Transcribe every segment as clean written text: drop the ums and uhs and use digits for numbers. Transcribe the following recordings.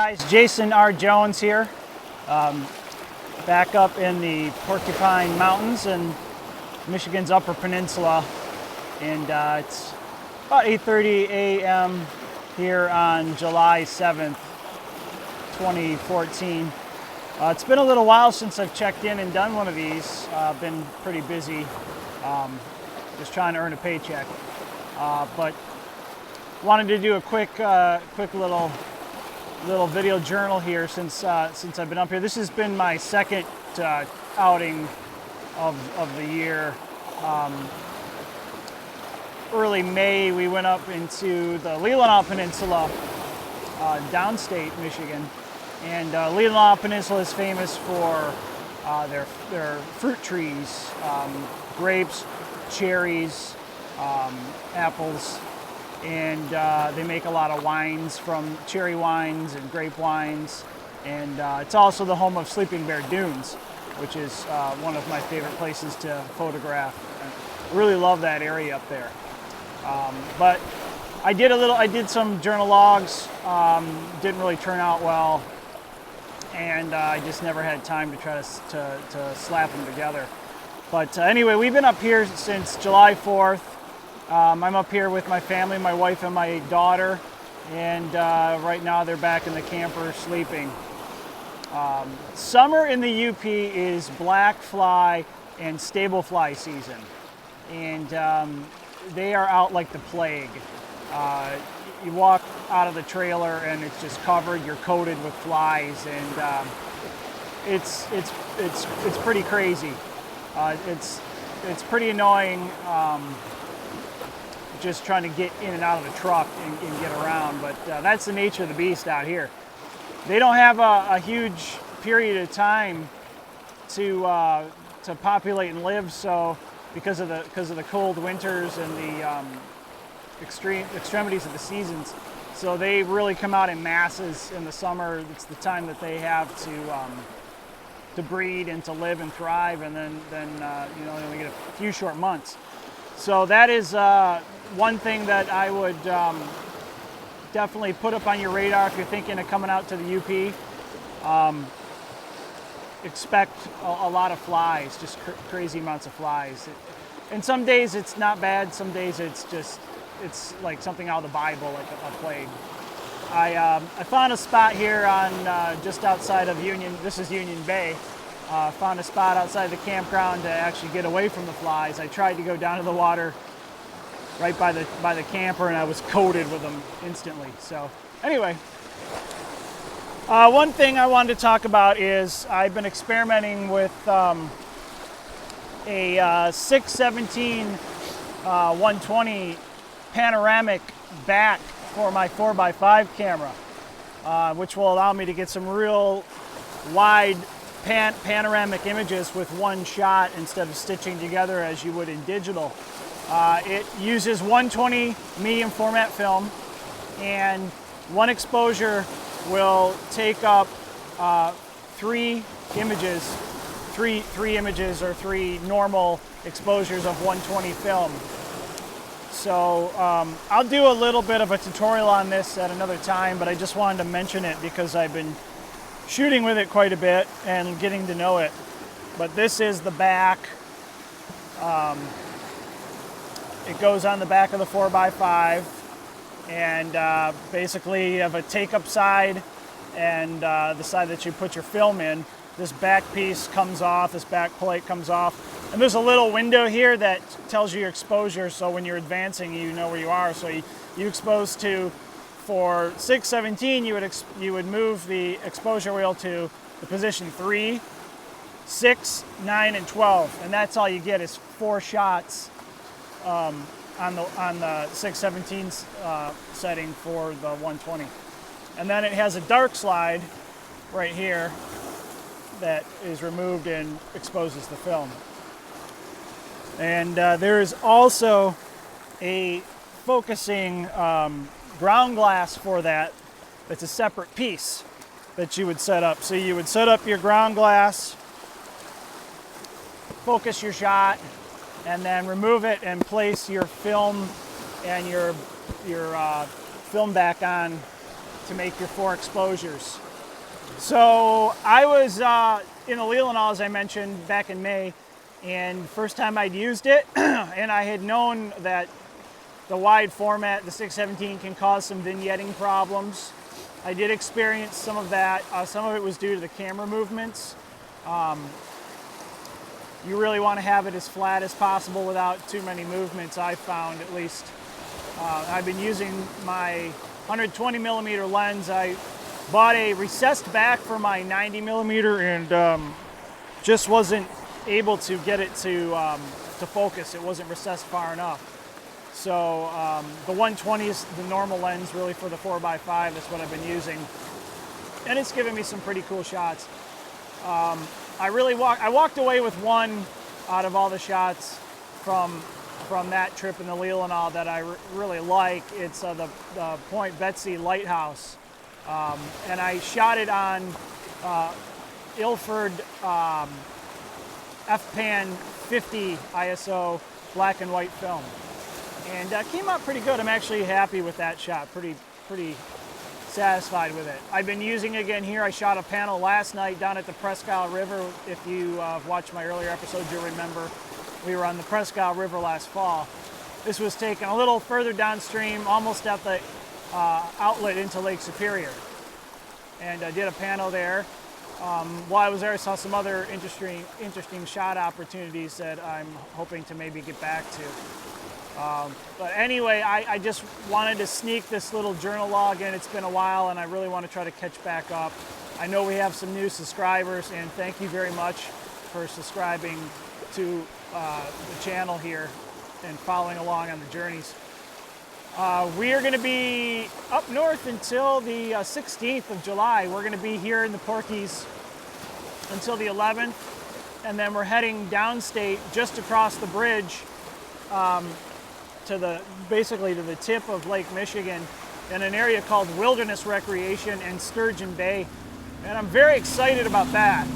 Guys, Jason R. Jones here, back up in the Porcupine Mountains in Michigan's Upper Peninsula, and it's about 8:30 a.m. here on July 7th, 2014. It's been a little while since I've checked in and done one of these. I've been pretty busy, just trying to earn a paycheck, but wanted to do a quick little video journal here since I've been up here. This has been my second outing of the year. Early May, we went up into the Leelanau Peninsula, downstate Michigan, and Leelanau Peninsula is famous for their fruit trees, grapes, cherries, apples. And they make a lot of wines, from cherry wines and grape wines, and it's also the home of Sleeping Bear Dunes, which is one of my favorite places to photograph. I really love that area up there. But I did some journal logs, didn't really turn out well, and I just never had time to try to slap them together. But anyway, we've been up here since July 4th. I'm up here with my family, my wife and my daughter, and right now they're back in the camper sleeping. Summer in the UP is black fly and stable fly season, and they are out like the plague. You walk out of the trailer and it's just covered, you're coated with flies, and it's pretty crazy. It's pretty annoying. Just trying to get in and out of the truck and get around, but that's the nature of the beast out here. They don't have a huge period of time to populate and live, so because of the cold winters and the extremities of the seasons, so they really come out in masses in the summer. It's the time that they have to breed and to live and thrive, and then you know, they only get a few short months. So that is one thing that I would definitely put up on your radar if you're thinking of coming out to the UP. Expect a lot of flies, just crazy amounts of flies. And some days it's not bad, some days it's like something out of the Bible, like a plague. I found a spot here on just outside of Union. This is Union Bay. Found a spot outside the campground to actually get away from the flies. I tried to go down to the water right by the camper, and I was coated with them instantly. So anyway, one thing I wanted to talk about is I've been experimenting with a 617 120 panoramic back for my 4x5 camera, which will allow me to get some real wide panoramic images with one shot instead of stitching together as you would in digital. It uses 120 medium format film, and one exposure will take up three images or three normal exposures of 120 film. So I'll do a little bit of a tutorial on this at another time, but I just wanted to mention it because I've been shooting with it quite a bit and getting to know it. But this is the back. It goes on the back of the 4x5, and basically you have a take-up side and the side that you put your film in. This back piece comes off, this back plate comes off, and there's a little window here that tells you your exposure, so when you're advancing you know where you are. So you expose to, for 617 you would move the exposure wheel to the position 3, 6, 9, and 12, and that's all you get is 4 shots on the 617 setting for the 120. And then it has a dark slide right here that is removed and exposes the film. And there is also a focusing ground glass for that. That's a separate piece that you would set up. So you would set up your ground glass, focus your shot, and then remove it and place your film and your film back on to make your 4 exposures. So I was in the Leelanau, as I mentioned, back in May, and first time I'd used it, and I had known that the wide format, the 617, can cause some vignetting problems. I did experience some of that. Some of it was due to the camera movements. You really want to have it as flat as possible without too many movements, I found at least. I've been using my 120 millimeter lens. I bought a recessed back for my 90 millimeter and just wasn't able to get it to focus. It wasn't recessed far enough. So the 120 is the normal lens really for the 4x5. That's what I've been using. And it's given me some pretty cool shots. I walked away with one out of all the shots from that trip in the Leelanau that I really like. It's the Point Betsy Lighthouse. And I shot it on Ilford F-Pan 50 ISO black and white film. And came out pretty good. I'm actually happy with that shot. Pretty satisfied with it. I've been using it again here. I shot a panel last night down at the Presque River. If you watched my earlier episodes, you'll remember we were on the Presque River last fall. This was taken a little further downstream, almost at the outlet into Lake Superior. And I did a panel there. While I was there, I saw some other interesting shot opportunities that I'm hoping to maybe get back to. But anyway, I just wanted to sneak this little journal log in. It's been a while and I really want to try to catch back up. I know we have some new subscribers and thank you very much for subscribing to the channel here and following along on the journeys. We are going to be up north until the 16th of July. We're going to be here in the Porkies until the 11th, and then we're heading downstate just across the bridge basically to the tip of Lake Michigan in an area called Wilderness Recreation and Sturgeon Bay. And I'm very excited about that.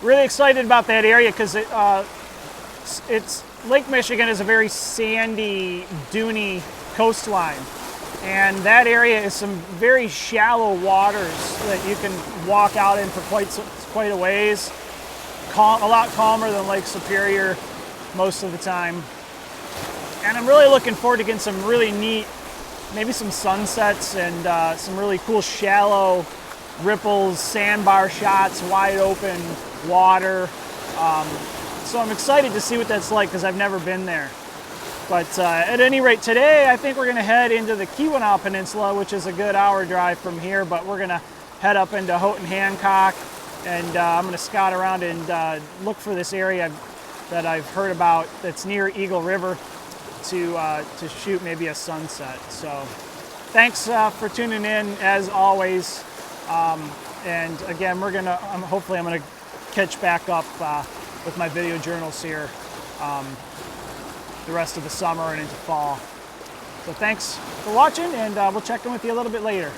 Really excited about that area because Lake Michigan is a very sandy, duny coastline. And that area is some very shallow waters that you can walk out in for quite a ways. A lot calmer than Lake Superior most of the time. And I'm really looking forward to getting some really neat, maybe some sunsets and some really cool shallow ripples, sandbar shots, wide open water. So I'm excited to see what that's like because I've never been there. But at any rate, today I think we're going to head into the Keweenaw Peninsula, which is a good hour drive from here, but we're going to head up into Houghton Hancock, and I'm going to scout around and look for this area that I've heard about that's near Eagle River to shoot maybe a sunset. So thanks for tuning in as always. And again, hopefully I'm gonna catch back up with my video journals here the rest of the summer and into fall. So thanks for watching, and we'll check in with you a little bit later.